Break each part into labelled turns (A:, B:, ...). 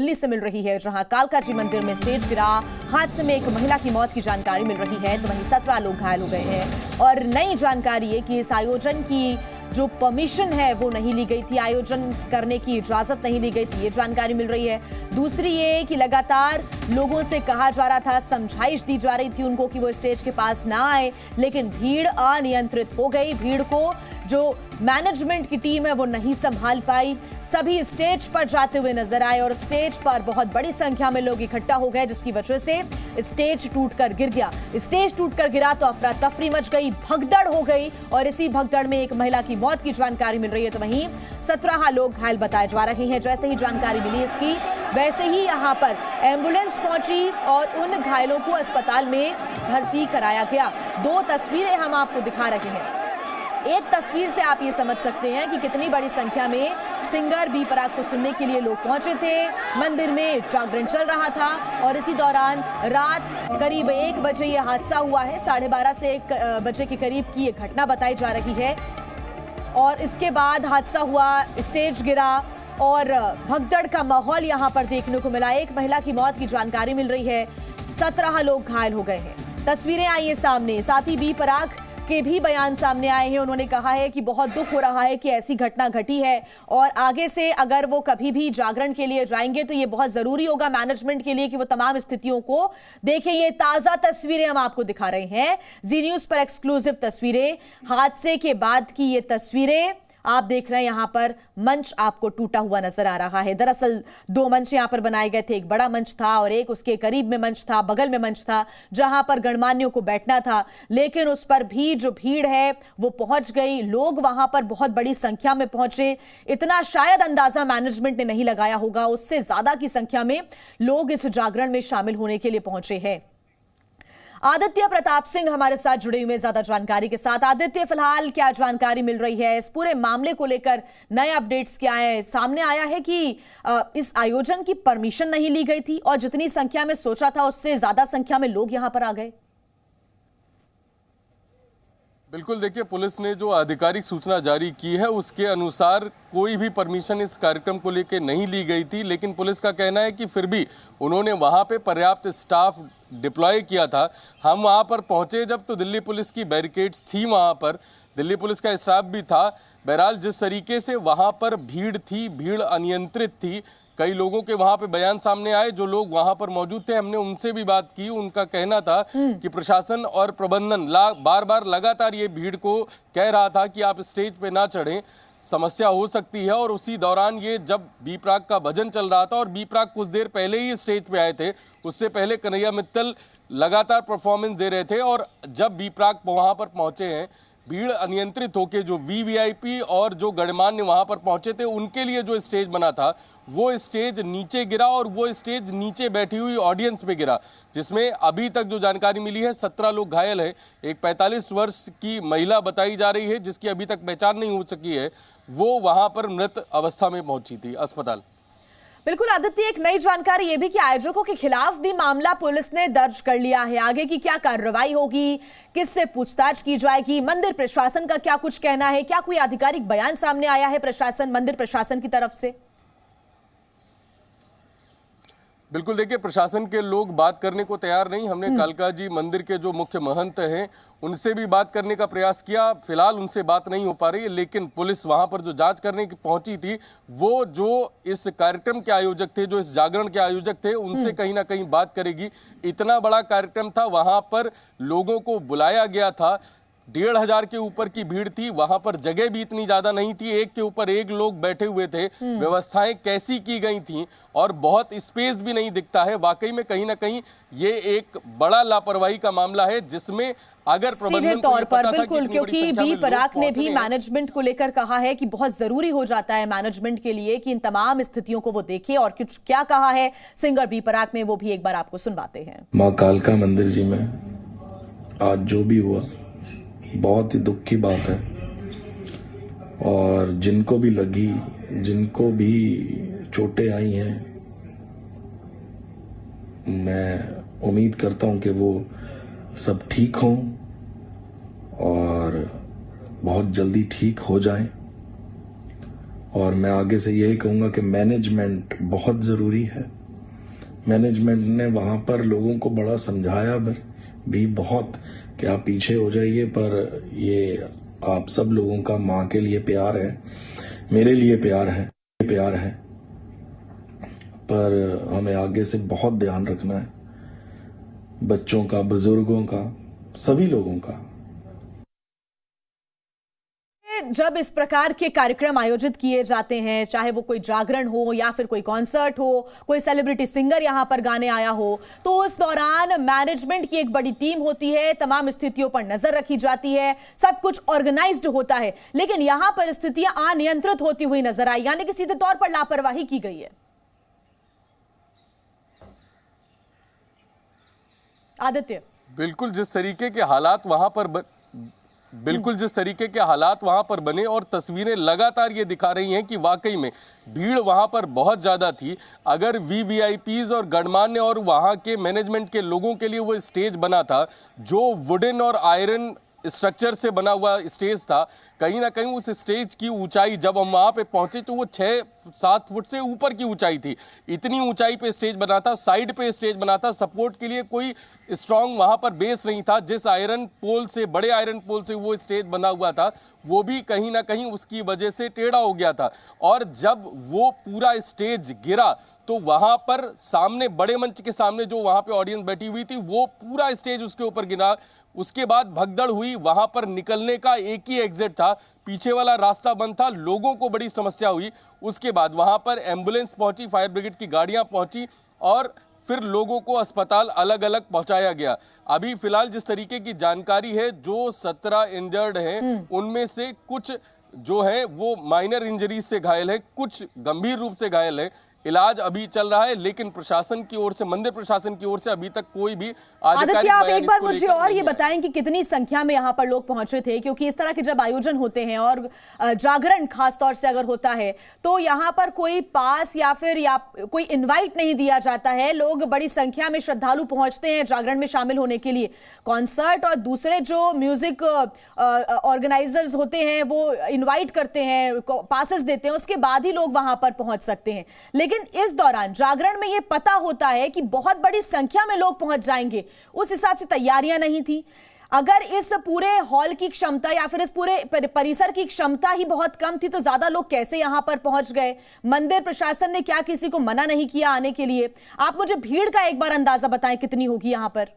A: दिल्ली से मिल रही है, जहां कालका जी मंदिर में स्टेज गिरा। हादसे में एक महिला की मौत की जानकारी मिल रही है, तो वहीं 17 लोग घायल हो गए हैं। और नई जानकारी है कि इस आयोजन की जो परमिशन है वो नहीं ली गई थी, आयोजन करने की इजाजत नहीं ली गई थी, ये जानकारी मिल रही है। दूसरी ये कि लगातार लोगों से कहा जा रहा था, समझाइश दी जा रही थी उनको कि वो स्टेज के पास ना आए, लेकिन भीड़ अनियंत्रित हो गई। भीड़ को जो मैनेजमेंट की टीम है वो नहीं संभाल पाई। सभी स्टेज पर जाते हुए नजर आए और स्टेज पर बहुत बड़ी संख्या में लोग इकट्ठा हो गए, जिसकी वजह से स्टेज टूटकर गिर गया। स्टेज टूटकर गिरा तो अफरा तफरी मच गई, भगदड़ हो गई और इसी भगदड़ में एक महिला की मौत की जानकारी मिल रही है, तो वहीं 17 लोग घायल बताए जा रहे हैं। जैसे ही जानकारी मिली इसकी, वैसे ही यहां पर एम्बुलेंस पहुंची और उन घायलों को अस्पताल में भर्ती कराया गया। 2 तस्वीरें हम आपको दिखा रहे हैं। एक तस्वीर से आप ये समझ सकते हैं कि कितनी बड़ी संख्या में सिंगर बी प्राक को सुनने के लिए लोग पहुंचे थे। मंदिर में जागरण चल रहा था और इसी दौरान रात करीब 1 बजे ये हादसा हुआ है। 12:30 से 1 बजे के करीब की ये घटना बताई जा रही है और इसके बाद हादसा हुआ, स्टेज गिरा और भगदड़ का माहौल यहां पर देखने को मिला। एक महिला की मौत की जानकारी मिल रही है, 17 लोग घायल हो गए हैं। तस्वीरें आई हैं सामने, साथ ही बी प्राक के भी बयान सामने आए हैं। उन्होंने कहा है कि बहुत दुख हो रहा है कि ऐसी घटना घटी है और आगे से अगर वो कभी भी जागरण के लिए जाएंगे तो ये बहुत जरूरी होगा मैनेजमेंट के लिए कि वो तमाम स्थितियों को देखें। ये ताजा तस्वीरें हम आपको दिखा रहे हैं, जी न्यूज पर एक्सक्लूसिव तस्वीरें, हादसे के बाद की ये तस्वीरें आप देख रहे हैं। यहां पर मंच आपको टूटा हुआ नजर आ रहा है। दरअसल 2 मंच यहां पर बनाए गए थे, एक बड़ा मंच था और एक उसके करीब में मंच था, बगल में मंच था जहां पर गणमान्यों को बैठना था, लेकिन उस पर भी जो भीड़ है वो पहुंच गई। लोग वहां पर बहुत बड़ी संख्या में पहुंचे, इतना शायद अंदाजा मैनेजमेंट ने नहीं लगाया होगा, उससे ज्यादा की संख्या में लोग इस जागरण में शामिल होने के लिए पहुंचे हैं। आदित्य प्रताप सिंह हमारे साथ जुड़े हुए ज्यादा जानकारी के साथ। आदित्य, फिलहाल क्या जानकारी मिल रही है इस पूरे मामले को लेकर? नए अपडेट्स क्या है? सामने आया है कि इस आयोजन की परमिशन नहीं ली गई थी और जितनी संख्या में सोचा था उससे ज्यादा संख्या में लोग यहां पर आ गए।
B: बिल्कुल, देखिए, पुलिस ने जो आधिकारिक सूचना जारी की है उसके अनुसार कोई भी परमिशन इस कार्यक्रम को लेकर नहीं ली गई थी, लेकिन पुलिस का कहना है कि फिर भी उन्होंने वहां पे पर्याप्त स्टाफ डिप्लॉय किया था। हम वहां पर पहुंचे जब तो दिल्ली पुलिस की बैरिकेड्स थी, वहां पर दिल्ली पुलिस का स्टाफ भी था। बहरहाल जिस तरीके से वहां पर भीड़ थी, भीड़ अनियंत्रित थी। कई लोगों के वहां पे बयान सामने आए, जो लोग वहां पर मौजूद थे, हमने उनसे भी बात की। उनका कहना था कि प्रशासन और प्रबंधन बार बार लगातार ये भीड़ को कह रहा था कि आप स्टेज पे ना चढ़ें, समस्या हो सकती है। और उसी दौरान ये जब बी प्राक का भजन चल रहा था और बी प्राक कुछ देर पहले ही स्टेज पे आए थे, उससे पहले कन्हैया मित्तल लगातार परफॉर्मेंस दे रहे थे और जब बी प्राक वहां पर पहुंचे हैं, भीड़ अनियंत्रित होकर जो वीवीआईपी और जो गणमान्य वहां पर पहुंचे थे उनके लिए जो स्टेज बना था वो स्टेज नीचे गिरा और वो स्टेज नीचे बैठी हुई ऑडियंस पे गिरा, जिसमें अभी तक जो जानकारी मिली है 17 लोग घायल हैं। एक 45 वर्ष की महिला बताई जा रही है जिसकी अभी तक पहचान नहीं हो सकी है, वो वहां पर मृत अवस्था में पहुंची थी अस्पताल।
A: बिल्कुल आदित्य, एक नई जानकारी ये भी कि आयोजकों के खिलाफ भी मामला पुलिस ने दर्ज कर लिया है। आगे की क्या कार्रवाई होगी, किससे पूछताछ की जाएगी, मंदिर प्रशासन का क्या कुछ कहना है, क्या कोई आधिकारिक बयान सामने आया है मंदिर प्रशासन की तरफ से?
B: बिल्कुल, देखिए, प्रशासन के लोग बात करने को तैयार नहीं। हमने कालका जी मंदिर के जो मुख्य महंत हैं उनसे भी बात करने का प्रयास किया, फिलहाल उनसे बात नहीं हो पा रही है। लेकिन पुलिस वहां पर जो जांच करने की पहुंची थी, वो जो इस कार्यक्रम के आयोजक थे, जो इस जागरण के आयोजक थे, उनसे कहीं ना कहीं बात करेगी। इतना बड़ा कार्यक्रम था, वहां पर लोगों को बुलाया गया था, 1,500 के ऊपर की भीड़ थी, वहां पर जगह भी इतनी ज्यादा नहीं थी, एक के ऊपर एक लोग बैठे हुए थे, व्यवस्थाएं कैसी की गई थी और बहुत स्पेस भी नहीं दिखता है। वाकई में कहीं ना कहीं ये एक बड़ा लापरवाही का मामला है, जिसमें अगर प्रबंधन
A: तौर पर बिल्कुल, क्योंकि बी प्राक ने भी मैनेजमेंट को लेकर कहा है कि बहुत जरूरी हो जाता है मैनेजमेंट के लिए कि इन तमाम स्थितियों को वो देखे, और कुछ क्या कहा है सिंगर बी प्राक में वो भी एक बार आपको सुनवाते हैं।
C: मां कालका मंदिर जी में आज जो भी हुआ बहुत ही दुख की बात है और जिनको भी लगी, जिनको भी चोटें आई हैं, मैं उम्मीद करता हूं कि वो सब ठीक हों और बहुत जल्दी ठीक हो जाएं और मैं आगे से यही कहूँगा कि मैनेजमेंट बहुत ज़रूरी है। मैनेजमेंट ने वहाँ पर लोगों को बड़ा समझाया भी बहुत कि आप पीछे हो जाइए, पर ये आप सब लोगों का माँ के लिए प्यार है, मेरे लिए प्यार है, पर हमें आगे से बहुत ध्यान रखना है, बच्चों का, बुजुर्गों का, सभी लोगों का।
A: जब इस प्रकार के कार्यक्रम आयोजित किए जाते हैं, चाहे वो कोई जागरण हो या फिर कोई कॉन्सर्ट हो, कोई सेलिब्रिटी सिंगर यहां पर गाने आया हो, तो उस दौरान मैनेजमेंट की एक बड़ी टीम होती है, तमाम स्थितियों पर नजर रखी जाती है, सब कुछ ऑर्गेनाइज्ड होता है। लेकिन यहां पर स्थितियां अनियंत्रित होती हुई नजर आई, यानी कि सीधे तौर पर लापरवाही की गई है। आदित्य,
B: बिल्कुल जिस तरीके के हालात वहां पर बने और तस्वीरें लगातार ये दिखा रही हैं कि वाकई में भीड़ वहां पर बहुत ज्यादा थी। अगर वीवीआईपीज और गणमान्य और वहां के मैनेजमेंट के लोगों के लिए वो स्टेज बना था, जो वुडन और आयरन स्ट्रक्चर से बना हुआ स्टेज था, कहीं ना कहीं उस स्टेज की ऊंचाई जब हम वहां पे पहुंचे तो वो 6-7 फुट से ऊपर की ऊंचाई थी। इतनी ऊंचाई पे स्टेज बना था, साइड पे स्टेज बना था, सपोर्ट के लिए कोई स्ट्रांग वहां पर बेस नहीं था। जिस आयरन पोल से, बड़े आयरन पोल से वो स्टेज बना हुआ था, वो भी कहीं ना कहीं उसकी वजह से टेढ़ा हो गया था। और जब वो पूरा स्टेज गिरा तो वहां पर सामने, बड़े मंच के सामने जो वहां पे ऑडियंस बैठी हुई थी, वो पूरा स्टेज उसके ऊपर गिरा। उसके बाद भगदड़ हुई, वहां पर निकलने का एक ही एग्जिट था, पीछे वाला रास्ता बंद था, लोगों को बड़ी समस्या हुई। उसके बाद वहां पर एम्बुलेंस पहुंची, फायर ब्रिगेड की गाड़ियां पहुंची और फिर लोगों को अस्पताल अलग अलग पहुंचाया गया। अभी फिलहाल जिस तरीके की जानकारी है, जो 17 इंजर्ड हैं, उनमें से कुछ जो है वो माइनर इंजरीज से घायल है, कुछ गंभीर रूप से घायल है। इलाज अभी चल रहा है, लेकिन प्रशासन की ओर से, मंदिर प्रशासन की ओर से अभी तक कोई भी
A: आदित्य, आप एक बार मुझे और ये बताएं कि कितनी संख्या में यहाँ पर लोग पहुंचे थे, क्योंकि इस तरह के जब आयोजन होते हैं और जागरण खासतौर से अगर होता है तो यहाँ पर कोई पास या फिर कोई इनवाइट नहीं दिया जाता है। लोग बड़ी संख्या में श्रद्धालु पहुंचते हैं जागरण में शामिल होने के लिए। कॉन्सर्ट और दूसरे जो म्यूजिक ऑर्गेनाइजर्स होते हैं वो इन्वाइट करते हैं, पासेस देते हैं, उसके बाद ही लोग वहां पर पहुंच सकते हैं। लेकिन इस दौरान जागरण में यह पता होता है कि बहुत बड़ी संख्या में लोग पहुंच जाएंगे, उस हिसाब से तैयारियां नहीं थी। अगर इस पूरे हॉल की क्षमता या फिर इस पूरे परिसर की क्षमता ही बहुत कम थी तो ज्यादा लोग कैसे यहां पर पहुंच गए? मंदिर प्रशासन ने क्या किसी को मना नहीं किया आने के लिए? आप मुझे भीड़ का एक बार अंदाजा बताएं, कितनी होगी यहां पर?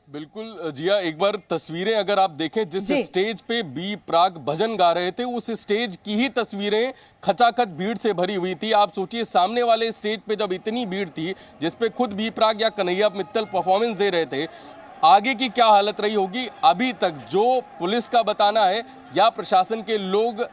B: बिल्कुल जिया, एक बार तस्वीरें अगर आप देखें, जिस स्टेज पे बी प्राक भजन गा रहे थे, उस स्टेज की ही तस्वीरें खचाखच भीड़ से भरी हुई थी। आप सोचिए, सामने वाले स्टेज पे जब इतनी भीड़ थी, जिस पे खुद बी प्राक या कन्हैया मित्तल परफॉर्मेंस दे रहे थे, आगे की क्या हालत रही होगी? अभी तक जो पुलिस का बताना है या प्रशासन के लोग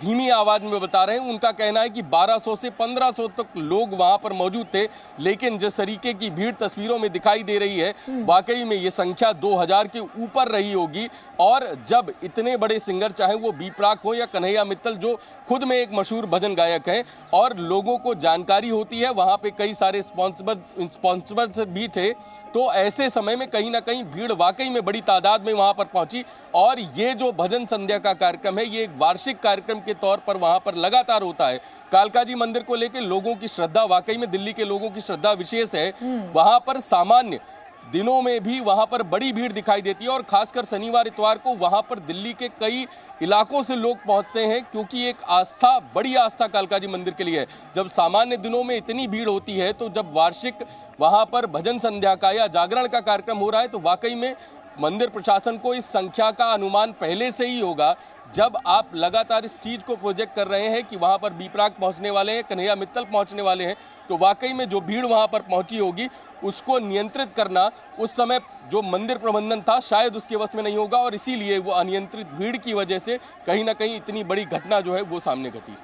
B: धीमी आवाज में बता रहे हैं, उनका कहना है कि 1200 से 1500 तक लोग वहां पर मौजूद थे। लेकिन जिस तरीके की भीड़ तस्वीरों में दिखाई दे रही है, वाकई में ये संख्या 2000 के ऊपर रही होगी। और जब इतने बड़े सिंगर, चाहे वो बी प्राक हो या कन्हैया मित्तल, जो खुद में एक मशहूर भजन गायक हैं, और लोगों को जानकारी होती है, वहां पे कई सारे स्पॉन्सर्स भी थे, तो ऐसे समय में कहीं ना कहीं भीड़ वाकई में बड़ी तादाद में वहां पर पहुंची। और ये जो भजन संध्या का कार्यक्रम है, ये एक वार्षिक कार्यक्रम के तौर पर वहां पर लगातार होता है। कालका जी मंदिर को लेकर लोगों की श्रद्धा, वाकई में दिल्ली के लोगों की श्रद्धा विशेष है। वहां पर सामान्य दिनों में भी वहां पर बड़ी भीड़ दिखाई देती है, और खासकर शनिवार इतवार को वहां पर दिल्ली के कई इलाकों से लोग पहुंचते हैं, क्योंकि एक आस्था, बड़ी आस्था कालका जी मंदिर के लिए है। जब सामान्य दिनों में इतनी भीड़ होती है, तो जब वार्षिक वहां पर भजन संध्या का या जागरण का कार्यक्रम हो रहा है, तो वाकई में मंदिर प्रशासन को इस संख्या का अनुमान पहले से ही होगा। जब आप लगातार इस चीज को प्रोजेक्ट कर रहे हैं कि वहां पर बी प्राक पहुंचने वाले हैं, कन्हैया मित्तल पहुंचने वाले हैं, तो वाकई में जो भीड़ वहां पर पहुंची होगी, उसको नियंत्रित करना उस समय जो मंदिर प्रबंधन था, शायद उसके वश में नहीं होगा, और इसीलिए वो अनियंत्रित भीड़ की वजह से कहीं ना कहीं इतनी बड़ी घटना जो है वो सामने घटी।